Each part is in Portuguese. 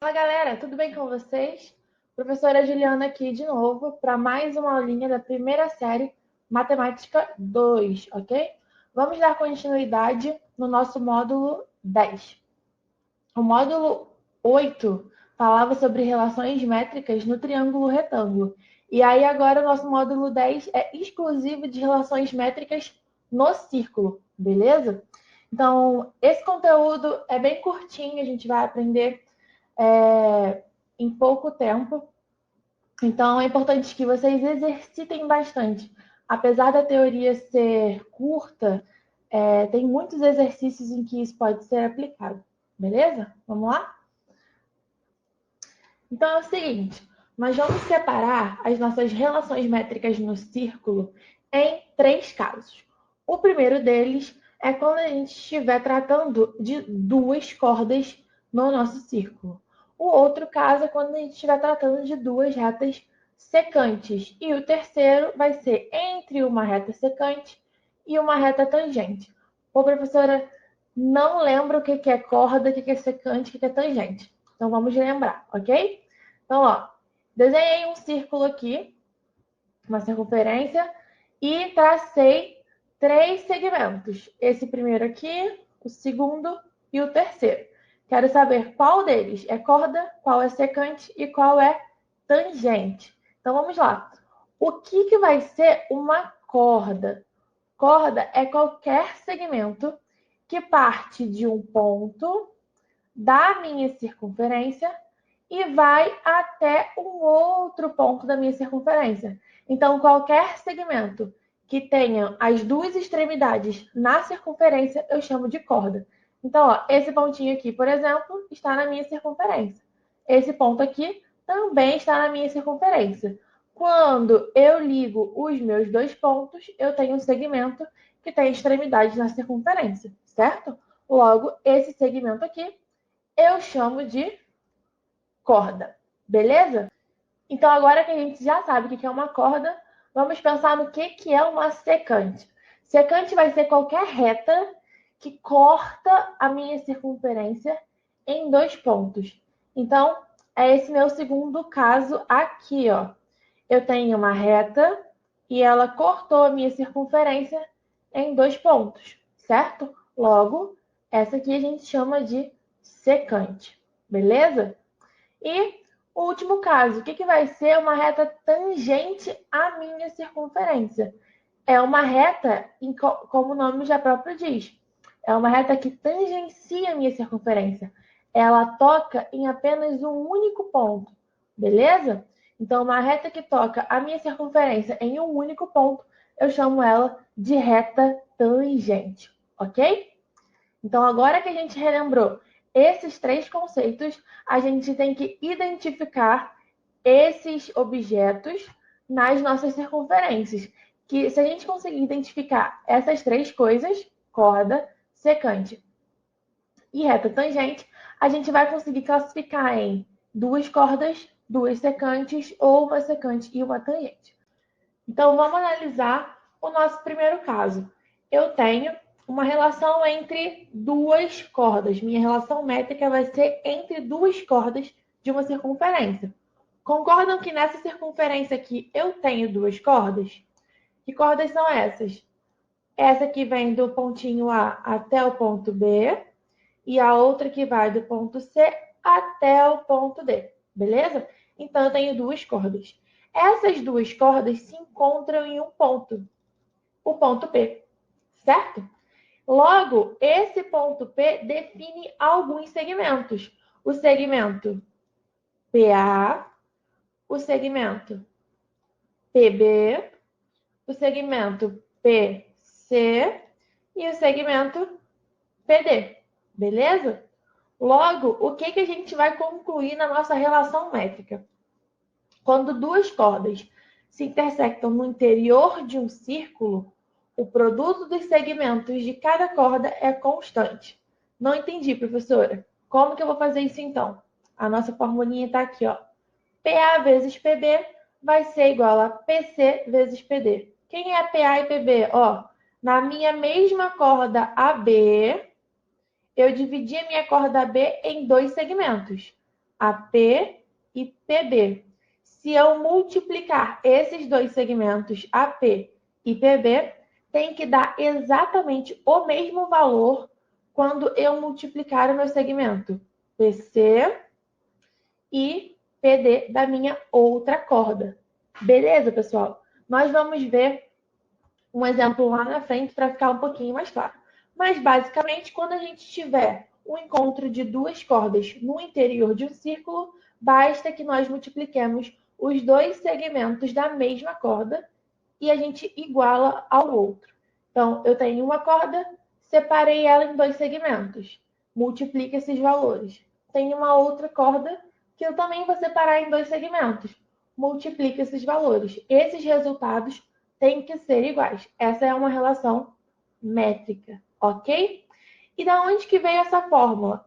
Fala galera, tudo bem com vocês? Professora Juliana aqui de novo para mais uma aulinha da primeira série Matemática 2, ok? Vamos dar continuidade no nosso módulo 10. O módulo 8 falava sobre relações métricas no triângulo retângulo. E aí agora o nosso módulo 10 é exclusivo de relações métricas no círculo, beleza? Então, esse conteúdo é bem curtinho, a gente vai aprender em pouco tempo. Então, é importante que vocês exercitem bastante. Apesar da teoria ser curta, tem muitos exercícios em que isso pode ser aplicado. Beleza? Vamos lá? Então, é o seguinte. Nós vamos separar as nossas relações métricas no círculo em 3 casos. O primeiro deles é quando a gente estiver tratando de 2 cordas no nosso círculo. O outro caso é quando a gente estiver tratando de 2 retas secantes. E o terceiro vai ser entre uma reta secante e uma reta tangente. Ô, professora, não lembro o que é corda, o que é secante, o que é tangente. Então, vamos lembrar, ok? Então, ó, desenhei um círculo aqui, uma circunferência, e tracei 3 segmentos. Esse primeiro aqui, o segundo e o terceiro. Quero saber qual deles é corda, qual é secante e qual é tangente. Então, vamos lá. O que vai ser uma corda? Corda é qualquer segmento que parte de um ponto da minha circunferência e vai até um outro ponto da minha circunferência. Então, qualquer segmento que tenha as 2 extremidades na circunferência, eu chamo de corda. Então, ó, esse pontinho aqui, por exemplo, está na minha circunferência. Esse ponto aqui também está na minha circunferência. Quando eu ligo os meus 2 pontos, eu tenho um segmento que tem extremidades na circunferência, certo? Logo, esse segmento aqui eu chamo de corda, beleza? Então, agora que a gente já sabe o que é uma corda, vamos pensar no que é uma secante. Secante vai ser qualquer reta que corta a minha circunferência em 2 pontos. Então, é esse meu segundo caso aqui, ó. Eu tenho uma reta e ela cortou a minha circunferência em 2 pontos, certo? Logo, essa aqui a gente chama de secante, beleza? E o último caso, o que vai ser uma reta tangente à minha circunferência? É uma reta, como o nome já próprio diz, é uma reta que tangencia a minha circunferência. Ela toca em apenas um único ponto, beleza? Então, uma reta que toca a minha circunferência em um único ponto, eu chamo ela de reta tangente, ok? Então, agora que a gente relembrou esses 3 conceitos, a gente tem que identificar esses objetos nas nossas circunferências. Que se a gente conseguir identificar essas 3 coisas, corda, secante e reta tangente, a gente vai conseguir classificar em 2 cordas, 2 secantes ou uma secante e uma tangente. Então, vamos analisar o nosso primeiro caso. Eu tenho uma relação entre 2 cordas. Minha relação métrica vai ser entre 2 cordas de uma circunferência. Concordam que nessa circunferência aqui eu tenho 2 cordas? Que cordas são essas? Essa que vem do pontinho A até o ponto B e a outra que vai do ponto C até o ponto D, beleza? Então, eu tenho 2 cordas. Essas 2 cordas se encontram em um ponto, o ponto P, certo? Logo, esse ponto P define alguns segmentos. O segmento PA, o segmento PB, o segmento PC e o segmento PD, beleza? Logo, o que a gente vai concluir na nossa relação métrica? Quando 2 cordas se intersectam no interior de um círculo, o produto dos segmentos de cada corda é constante. Não entendi, professora. Como que eu vou fazer isso então? A nossa formulinha está aqui, ó. PA vezes PB vai ser igual a PC vezes PD. Quem é PA e PB? Ó, na minha mesma corda AB, eu dividi a minha corda AB em 2 segmentos. AP e PB. Se eu multiplicar esses dois segmentos, AP e PB, tem que dar exatamente o mesmo valor quando eu multiplicar o meu segmento PC e PD da minha outra corda. Beleza, pessoal? Nós vamos ver um exemplo lá na frente para ficar um pouquinho mais claro. Mas, basicamente, quando a gente tiver o encontro de duas cordas no interior de um círculo, basta que nós multipliquemos os dois segmentos da mesma corda e a gente iguala ao outro. Então, eu tenho uma corda, separei ela em dois segmentos. Multiplica esses valores. Tenho uma outra corda que eu também vou separar em dois segmentos. Multiplica esses valores. Esses resultados têm que ser iguais. Essa é uma relação métrica, ok? E da onde que veio essa fórmula?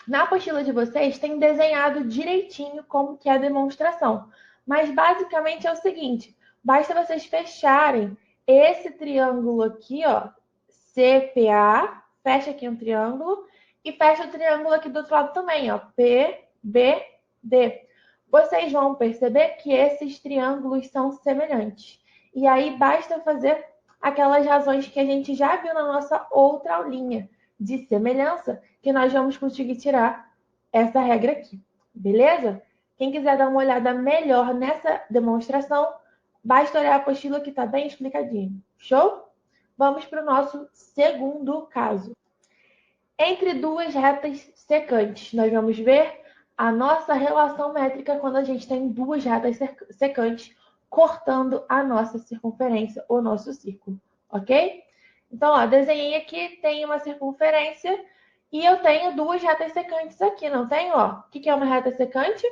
Na apostila de vocês tem desenhado direitinho como que é a demonstração. Mas basicamente é o seguinte, basta vocês fecharem esse triângulo aqui, ó, CPA, fecha aqui um triângulo e fecha o triângulo aqui do outro lado também, ó, PBD. Vocês vão perceber que esses triângulos são semelhantes. E aí basta fazer aquelas razões que a gente já viu na nossa outra aulinha de semelhança, que nós vamos conseguir tirar essa regra aqui, beleza? Quem quiser dar uma olhada melhor nessa demonstração, basta olhar a apostila que está bem explicadinho. Show? Vamos para o nosso segundo caso. Entre duas retas secantes, nós vamos ver a nossa relação métrica quando a gente tem duas retas secantes cortando a nossa circunferência, o nosso círculo, ok? Então, ó, desenhei aqui, tem uma circunferência e eu tenho duas retas secantes aqui, não tenho? Ó, o que é uma reta secante?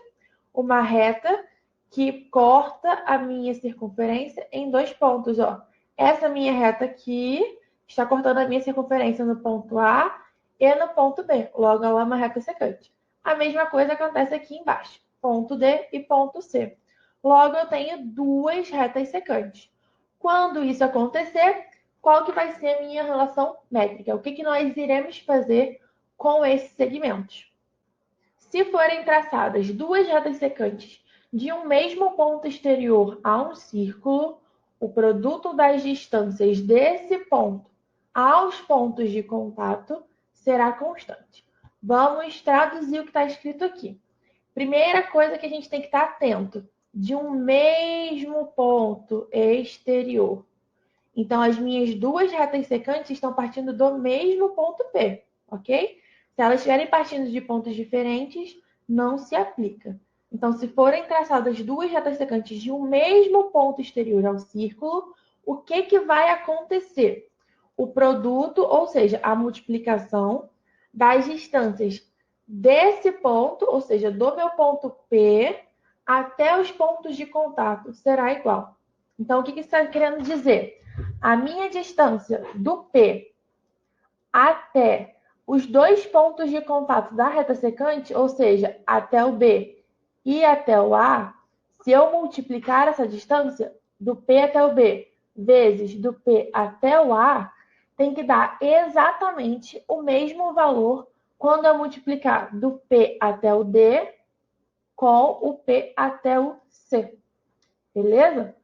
Uma reta que corta a minha circunferência em dois pontos, ó. Essa minha reta aqui está cortando a minha circunferência no ponto A e no ponto B. Logo, ela é uma reta secante. A mesma coisa acontece aqui embaixo, ponto D e ponto C. Logo, eu tenho duas retas secantes. Quando isso acontecer, qual que vai ser a minha relação métrica? O que nós iremos fazer com esses segmentos? Se forem traçadas duas retas secantes de um mesmo ponto exterior a um círculo, o produto das distâncias desse ponto aos pontos de contato será constante. Vamos traduzir o que está escrito aqui. Primeira coisa que a gente tem que estar atento, de um mesmo ponto exterior. Então, as minhas duas retas secantes estão partindo do mesmo ponto P, ok? Se elas estiverem partindo de pontos diferentes, não se aplica. Então, se forem traçadas duas retas secantes de um mesmo ponto exterior ao círculo, o que vai acontecer? O produto, ou seja, a multiplicação das distâncias desse ponto, ou seja, do meu ponto P até os pontos de contato, será igual. Então, o que isso está querendo dizer? A minha distância do P até os dois pontos de contato da reta secante, ou seja, até o B e até o A, se eu multiplicar essa distância do P até o B vezes do P até o A, tem que dar exatamente o mesmo valor quando eu multiplicar do P até o D com o P até o C. Beleza?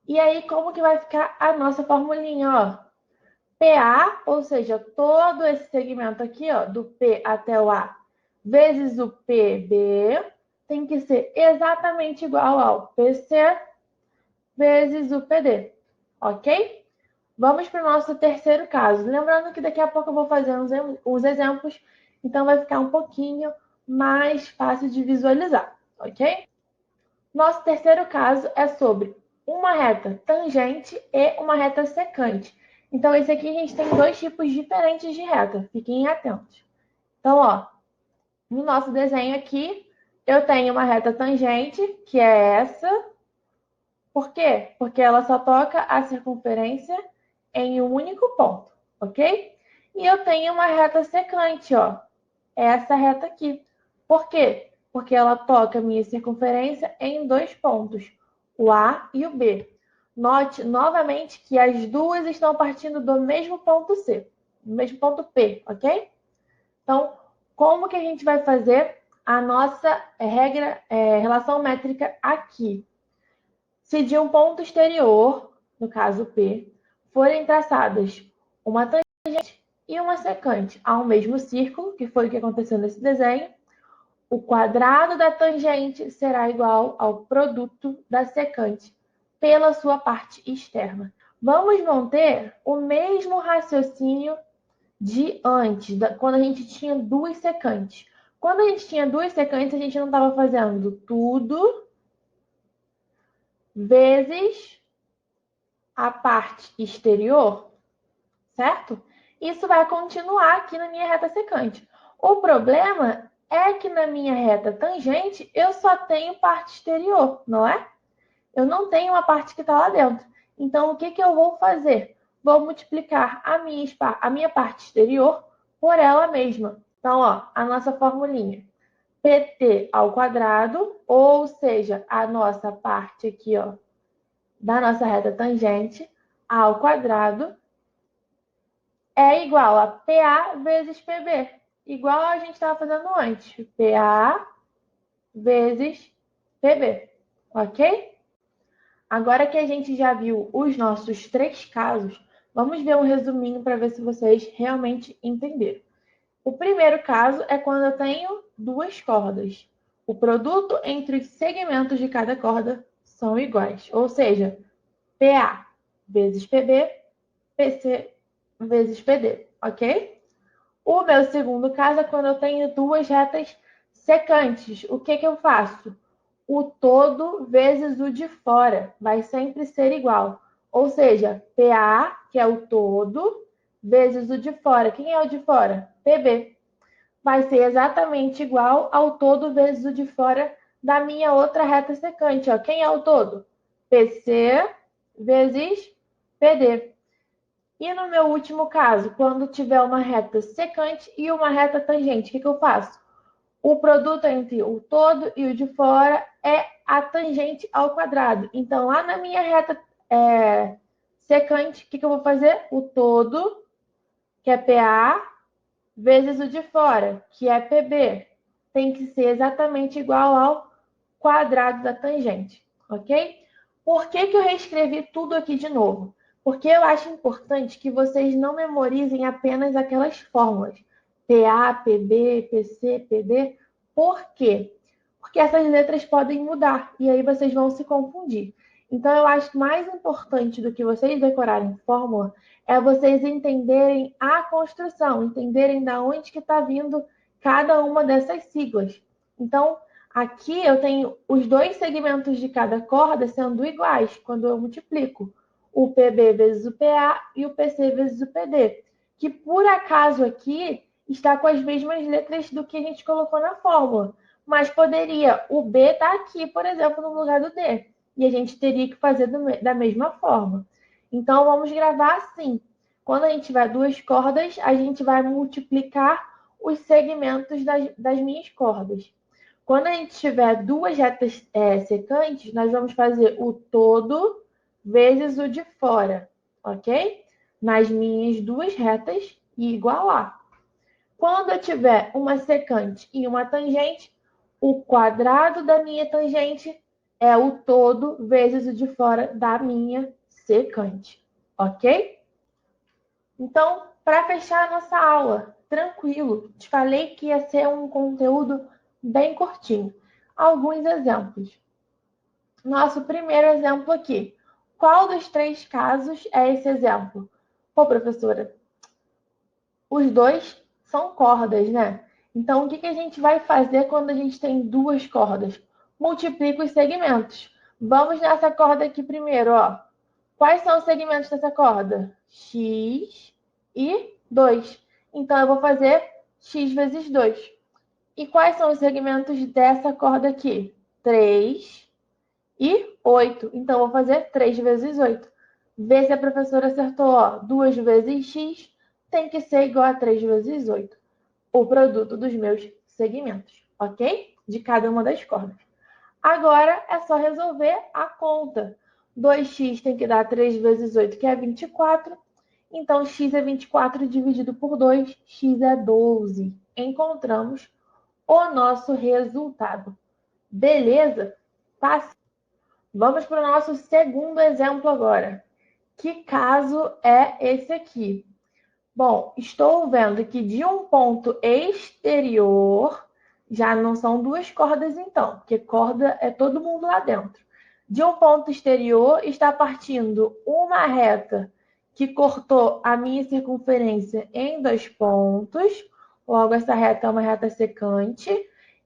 E aí, como que vai ficar a nossa formulinha, ó? PA, ou seja, todo esse segmento aqui, ó, do P até o A, vezes o PB, tem que ser exatamente igual ao PC vezes o PD, ok? Vamos para o nosso terceiro caso. Lembrando que daqui a pouco eu vou fazer uns exemplos, então vai ficar um pouquinho mais fácil de visualizar, ok? Nosso terceiro caso é sobre uma reta tangente e uma reta secante. Então, esse aqui a gente tem dois tipos diferentes de reta. Fiquem atentos. Então, ó, no nosso desenho aqui, eu tenho uma reta tangente, que é essa. Por quê? Porque ela só toca a circunferência em um único ponto, ok? E eu tenho uma reta secante, ó. Essa reta aqui. Por quê? Porque ela toca a minha circunferência em dois pontos, o A e o B. Note novamente que as duas estão partindo do mesmo ponto C, do mesmo ponto P, ok? Então, Como que a gente vai fazer a nossa relação métrica aqui? Se de um ponto exterior, no caso P, forem traçadas uma tangente e uma secante ao mesmo círculo, que foi o que aconteceu nesse desenho, o quadrado da tangente será igual ao produto da secante pela sua parte externa. Vamos manter o mesmo raciocínio de antes, quando a gente tinha duas secantes. Quando a gente tinha duas secantes, a gente não estava fazendo tudo vezes a parte exterior, certo? Isso vai continuar aqui na minha reta secante. O problema é que na minha reta tangente eu só tenho parte exterior, não é? Eu não tenho uma parte que está lá dentro. Então, o que, que eu vou fazer? Vou multiplicar a minha parte exterior por ela mesma. Então, ó, a nossa formulinha. PT ao quadrado, ou seja, a nossa parte aqui, ó, da nossa reta tangente, ao quadrado, é igual a PA vezes PB. Igual a gente estava fazendo antes. PA vezes PB. Ok? Agora que a gente já viu os nossos três casos, vamos ver um resuminho para ver se vocês realmente entenderam. O primeiro caso é quando eu tenho duas cordas. O produto entre os segmentos de cada corda são iguais, ou seja, PA vezes PB, PC vezes PD, ok? O meu segundo caso é quando eu tenho duas retas secantes. O que, que eu faço? O todo vezes o de fora vai sempre ser igual. Ou seja, PA, que é o todo, vezes o de fora. Quem é o de fora? PB. Vai ser exatamente igual ao todo vezes o de fora da minha outra reta secante. Ó. Quem é o todo? PC vezes PD. E no meu último caso, quando tiver uma reta secante e uma reta tangente, o que, que eu faço? O produto entre o todo e o de fora é a tangente ao quadrado. Então, lá na minha reta secante, o que, que eu vou fazer? O todo, que é PA, vezes o de fora, que é PB. Tem que ser exatamente igual ao quadrado da tangente, ok? Por que, que eu reescrevi tudo aqui de novo? Porque eu acho importante que vocês não memorizem apenas aquelas fórmulas. PA, PB, PC, PD. Por quê? Porque essas letras podem mudar e aí vocês vão se confundir. Então, eu acho que mais importante do que vocês decorarem fórmula é vocês entenderem a construção, entenderem da onde que está vindo cada uma dessas siglas. Então, aqui eu tenho os dois segmentos de cada corda sendo iguais quando eu multiplico. O PB vezes o PA e o PC vezes o PD. Que por acaso aqui está com as mesmas letras do que a gente colocou na fórmula. Mas poderia o B estar aqui, por exemplo, no lugar do D. E a gente teria que fazer da mesma forma. Então, vamos gravar assim. Quando a gente tiver duas cordas, a gente vai multiplicar os segmentos das minhas cordas. Quando a gente tiver duas retas secantes, nós vamos fazer o todo vezes o de fora, ok? Nas minhas duas retas e igualar. Quando eu tiver uma secante e uma tangente, o quadrado da minha tangente é o todo vezes o de fora da minha secante, ok? Então, para fechar a nossa aula, tranquilo, te falei que ia ser um conteúdo bem curtinho. Alguns exemplos. Nosso primeiro exemplo aqui. Qual dos três casos é esse exemplo? Pô, professora, os dois são cordas, né? Então, o que a gente vai fazer quando a gente tem duas cordas? Multiplica os segmentos. Vamos nessa corda aqui primeiro, ó. Quais são os segmentos dessa corda? X e 2. Então, eu vou fazer x vezes 2. E quais são os segmentos dessa corda aqui? 3 e 8. Então, eu vou fazer 3 vezes 8. Vê se a professora acertou. Ó. 2 vezes x tem que ser igual a 3 vezes 8. O produto dos meus segmentos, ok? De cada uma das cordas. Agora é só resolver a conta. 2x tem que dar 3 vezes 8, que é 24. Então, x é 24 dividido por 2, x é 12. Encontramos o nosso resultado. Beleza? Fácil. Vamos para o nosso segundo exemplo agora. Que caso é esse aqui? Bom, estou vendo que de um ponto exterior, já não são duas cordas então, porque corda é todo mundo lá dentro. De um ponto exterior está partindo uma reta que cortou a minha circunferência em 2 pontos, logo essa reta é uma reta secante,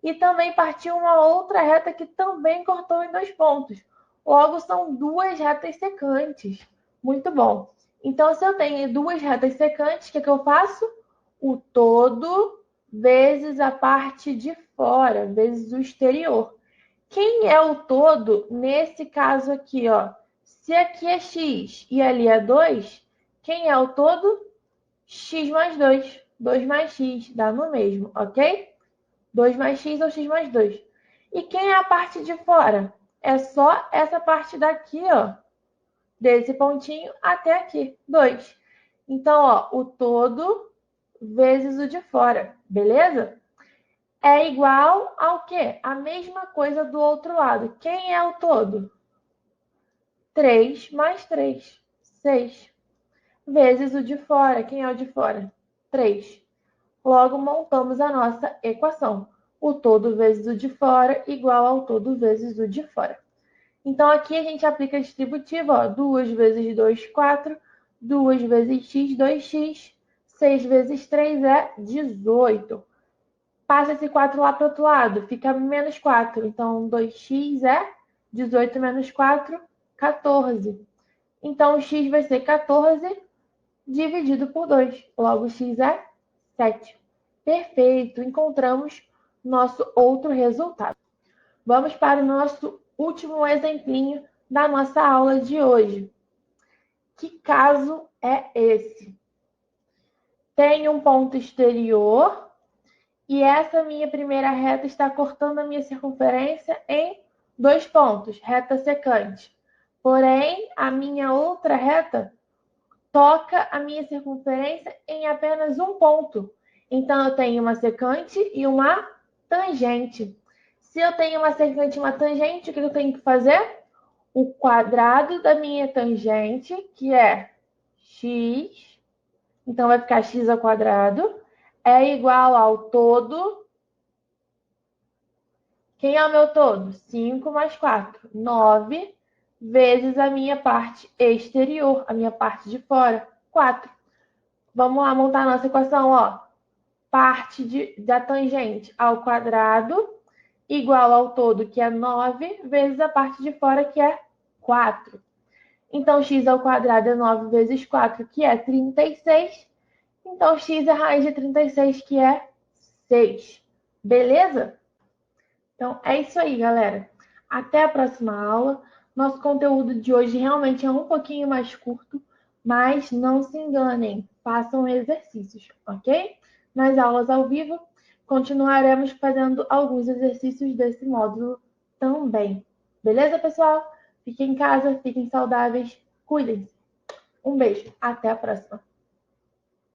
e também partiu uma outra reta que também cortou em 2 pontos. Logo, são duas retas secantes. Muito bom. Então, se eu tenho duas retas secantes, o que eu faço? O todo vezes a parte de fora, vezes o exterior. Quem é o todo nesse caso aqui, ó? Se aqui é x e ali é 2, quem é o todo? X mais 2. 2 mais x, dá no mesmo, ok? 2 mais x ou x mais 2. E quem é a parte de fora? É só essa parte daqui, ó. Desse pontinho até aqui, 2. Então, ó, o todo vezes o de fora, beleza? É igual ao quê? A mesma coisa do outro lado. Quem é o todo? 3 mais 3, 6. Vezes o de fora. Quem é o de fora? 3. Logo, montamos a nossa equação. O todo vezes o de fora igual ao todo vezes o de fora. Então, aqui a gente aplica a distributiva, ó, 2 vezes 2, 4, 2 vezes x, 2x, 6 vezes 3 é 18. Passa esse 4 lá para o outro lado, fica menos 4. Então, 2x é 18 menos 4, 14. Então, o x vai ser 14 dividido por 2. Logo, x é 7. Perfeito, encontramos nosso outro resultado. Vamos para o nosso último exemplinho da nossa aula de hoje. Que caso é esse? Tem um ponto exterior e essa minha primeira reta está cortando a minha circunferência em 2 pontos, reta secante. Porém, a minha outra reta toca a minha circunferência em apenas um ponto. Então, eu tenho uma secante e uma tangente. Se eu tenho uma secante e uma tangente, o que eu tenho que fazer? O quadrado da minha tangente, que é x, então vai ficar x ao quadrado, é igual ao todo. Quem é o meu todo? 5 mais 4, 9, vezes a minha parte exterior, a minha parte de fora, 4. Vamos lá montar a nossa equação, ó. Parte da tangente ao quadrado igual ao todo, que é 9, vezes a parte de fora, que é 4. Então, x ao quadrado é 9 vezes 4, que é 36. Então, x é raiz de 36, que é 6. Beleza? Então, é isso aí, galera. Até a próxima aula. Nosso conteúdo de hoje realmente é um pouquinho mais curto, mas não se enganem, façam exercícios, ok? Nas aulas ao vivo, continuaremos fazendo alguns exercícios desse módulo também. Beleza, pessoal? Fiquem em casa, fiquem saudáveis, cuidem-se. Um beijo, até a próxima.